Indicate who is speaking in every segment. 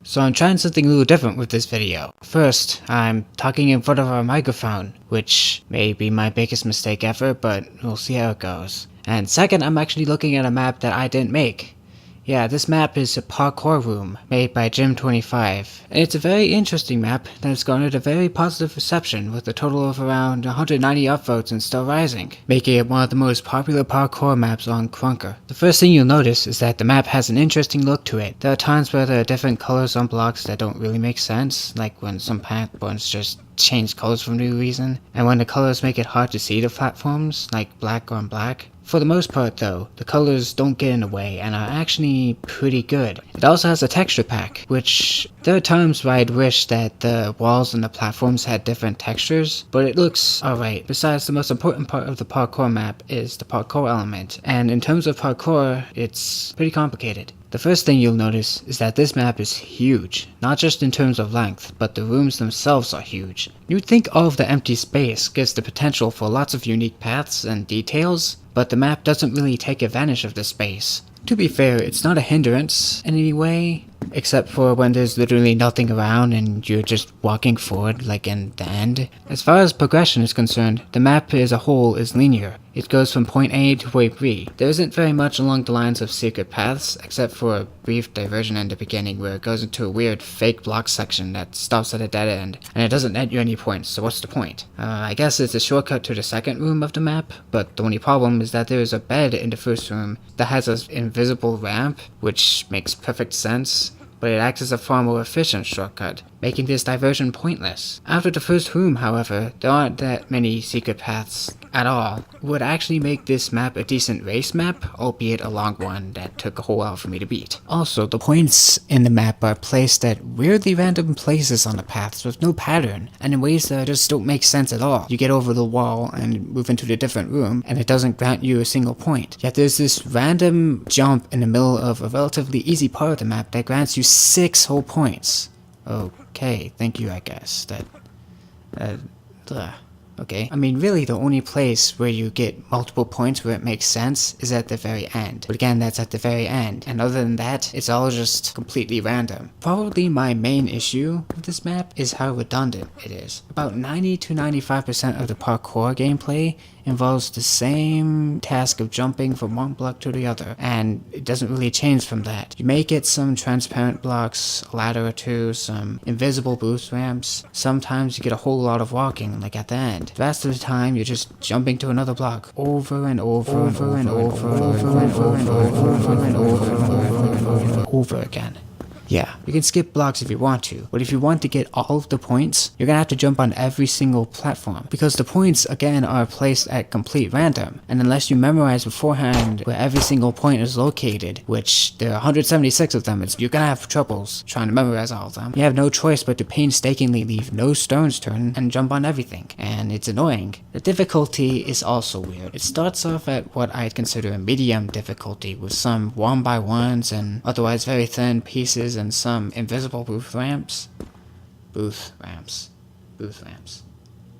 Speaker 1: So I'm trying something a little different with this video. First, I'm talking in front of a microphone, which may be my biggest mistake ever, but we'll see how it goes. And second, I'm actually looking at a map that I didn't make. Yeah, this map is a Parkour Room, made by Jim25. And it's a very interesting map that has garnered a very positive reception with a total of around 190 upvotes and still rising, making it one of the most popular parkour maps on Krunker. The first thing you'll notice is that the map has an interesting look to it. There are times where there are different colors on blocks that don't really make sense, like when some platforms just change colors for no reason, and when the colors make it hard to see the platforms, like black on black. For the most part though, the colors don't get in the way and are actually pretty good. It also has a texture pack, which there are times where I'd wish that the walls and the platforms had different textures, but it looks alright. Besides, the most important part of the parkour map is the parkour element, and in terms of parkour, it's pretty complicated. The first thing you'll notice is that this map is huge, not just in terms of length, but the rooms themselves are huge. You'd think all of the empty space gives the potential for lots of unique paths and details, but the map doesn't really take advantage of the space. To be fair, it's not a hindrance in any way, except for when there's literally nothing around and you're just walking forward like in the end. As far as progression is concerned, the map as a whole is linear. It goes from point A to point B. There isn't very much along the lines of secret paths, except for a brief diversion in the beginning where it goes into a weird fake block section that stops at a dead end, and it doesn't net you any points, so what's the point? I guess it's a shortcut to the second room of the map, but the only problem is that there is a bed in the first room that has an invisible ramp, which makes perfect sense, but it acts as a far more efficient shortcut, making this diversion pointless. After the first room, however, there aren't that many secret paths at all. It would actually make this map a decent race map, albeit a long one that took a whole while for me to beat. Also, the points in the map are placed at weirdly random places on the paths with no pattern, and in ways that just don't make sense at all. You get over the wall and move into the different room, and it doesn't grant you a single point. Yet there's this random jump in the middle of a relatively easy part of the map that grants you 6 whole points. Okay, thank you, I guess. Okay. I mean, really, the only place where you get multiple points where it makes sense is at the very end. But again, that's at the very end. And other than that, it's all just completely random. Probably my main issue with this map is how redundant it is. About 90 to 95% of the parkour gameplay involves the same task of jumping from one block to the other, and it doesn't really change from that. You may get some transparent blocks, a ladder or two, some invisible boost ramps. Sometimes you get a whole lot of walking, like at the end. The rest of the time, you're just jumping to another block over and over and over again. Yeah, you can skip blocks if you want to, but if you want to get all of the points, you're gonna have to jump on every single platform, because the points, again, are placed at complete random, and unless you memorize beforehand where every single point is located, which there are 176 of them, you're gonna have troubles trying to memorize all of them. You have no choice but to painstakingly leave no stones turned and jump on everything, and it's annoying. The difficulty is also weird. It starts off at what I'd consider a medium difficulty, with some 1x1s and otherwise very thin pieces and some invisible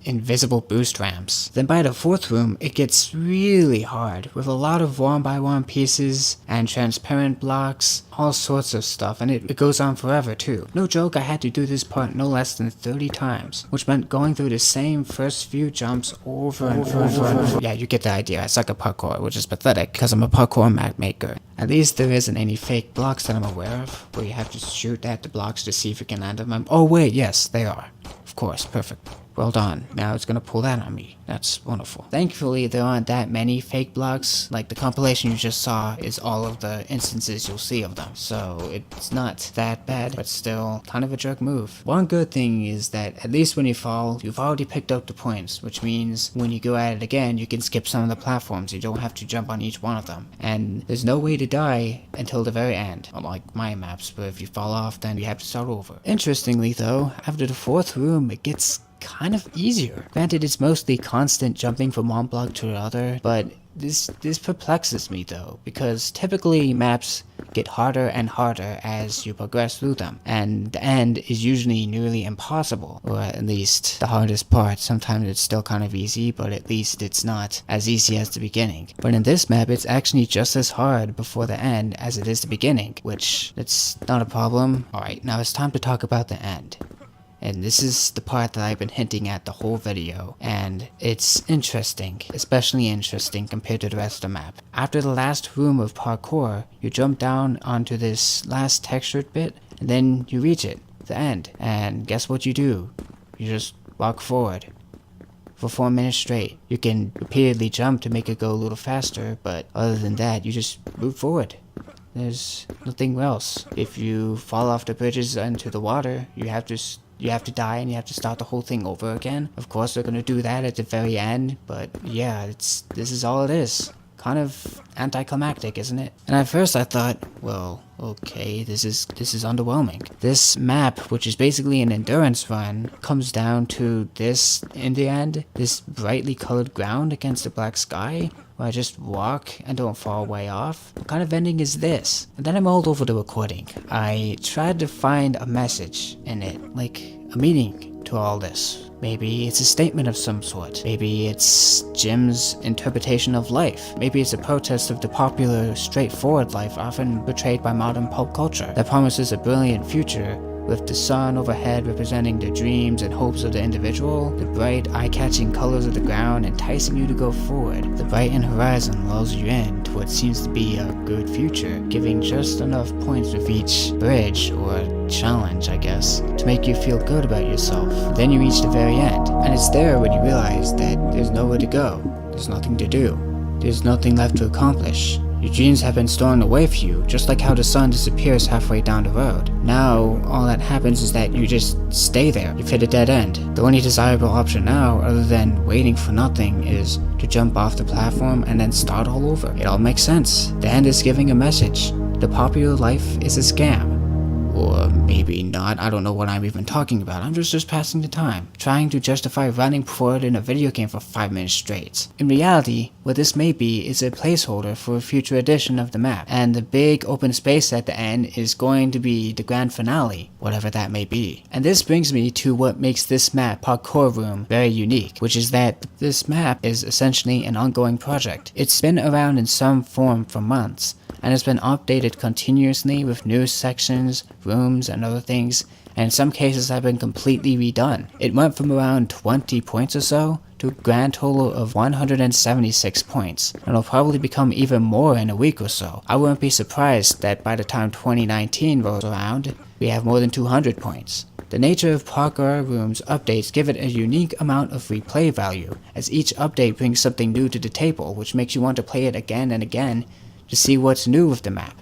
Speaker 1: invisible boost ramps. Then by the fourth room, it gets really hard, with a lot of 1x1 pieces and transparent blocks, all sorts of stuff, and it goes on forever too. No joke, I had to do this part no less than 30 times, which meant going through the same first few jumps over and over. Yeah, you get the idea. I suck at parkour, which is pathetic, because I'm a parkour map maker. At least there isn't any fake blocks that I'm aware of, where you have to shoot at the blocks to see if you can land them. Oh wait, yes, they are. Of course, perfect. Well done. Now it's gonna pull that on me. That's wonderful. Thankfully, there aren't that many fake blocks. Like, the compilation you just saw is all of the instances you'll see of them. So it's not that bad, but still kind of a jerk move. One good thing is that at least when you fall, you've already picked up the points, which means when you go at it again, you can skip some of the platforms. You don't have to jump on each one of them. And there's no way to die until the very end, unlike my maps, where if you fall off, then you have to start over. Interestingly though, after the fourth room, it gets kind of easier. Granted, it's mostly constant jumping from one block to the other, but this perplexes me though, because typically maps get harder and harder as you progress through them, and the end is usually nearly impossible, or at least the hardest part. Sometimes it's still kind of easy, but at least it's not as easy as the beginning. But in this map, it's actually just as hard before the end as it is the beginning, which that's not a problem. Alright, now it's time to talk about the end. And this is the part that I've been hinting at the whole video, and it's interesting, especially interesting compared to the rest of the map. After the last room of parkour, you jump down onto this last textured bit, and then you reach it, the end. And guess what you do? You just walk forward. For 4 minutes straight. You can repeatedly jump to make it go a little faster, but other than that, you just move forward. There's nothing else. If you fall off the bridges into the water, you have to die and you have to start the whole thing over again. Of course, they're gonna do that at the very end, but yeah, this is all it is. Kind of anticlimactic, isn't it? And at first I thought, well, okay, this is underwhelming. This map, which is basically an endurance run, comes down to this in the end, this brightly colored ground against the black sky, where I just walk and don't fall way off. What kind of ending is this? And then I mulled over the recording. I tried to find a message in it, like a meaning to all this. Maybe it's a statement of some sort. Maybe it's Jim's interpretation of life. Maybe it's a protest of the popular, straightforward life often portrayed by modern pulp culture that promises a brilliant future with the sun overhead representing the dreams and hopes of the individual, the bright, eye-catching colors of the ground enticing you to go forward. The brightened horizon lulls you in to what seems to be a good future, giving just enough points with each bridge, or challenge, I guess, to make you feel good about yourself. Then you reach the very end, and it's there when you realize that there's nowhere to go, there's nothing to do, there's nothing left to accomplish. Your dreams have been stolen away from you, just like how the sun disappears halfway down the road. Now, all that happens is that you just stay there. You've hit a dead end. The only desirable option now, other than waiting for nothing, is to jump off the platform and then start all over. It all makes sense. The end is giving a message. The popular life is a scam. Or maybe not, I don't know what I'm even talking about. I'm just passing the time, trying to justify running forward in a video game for 5 minutes straight. In reality, what this may be is a placeholder for a future edition of the map, and the big open space at the end is going to be the grand finale, whatever that may be. And this brings me to what makes this map, Parkour Room, very unique, which is that this map is essentially an ongoing project. It's been around in some form for months, and it's been updated continuously with new sections, rooms, and other things, and in some cases have been completely redone. It went from around 20 points or so to a grand total of 176 points, and it'll probably become even more in a week or so. I wouldn't be surprised that by the time 2019 rolls around, we have more than 200 points. The nature of Parkour Room's updates give it a unique amount of replay value, as each update brings something new to the table, which makes you want to play it again and again to see what's new with the map.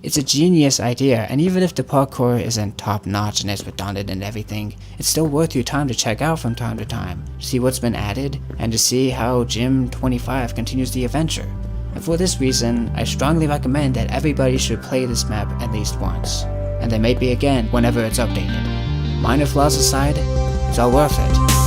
Speaker 1: It's a genius idea, and even if the parkour isn't top-notch and it's redundant and everything, it's still worth your time to check out from time to time, to see what's been added, and to see how Jim 25 continues the adventure. And for this reason, I strongly recommend that everybody should play this map at least once, and then maybe again whenever it's updated. Minor flaws aside, it's all worth it.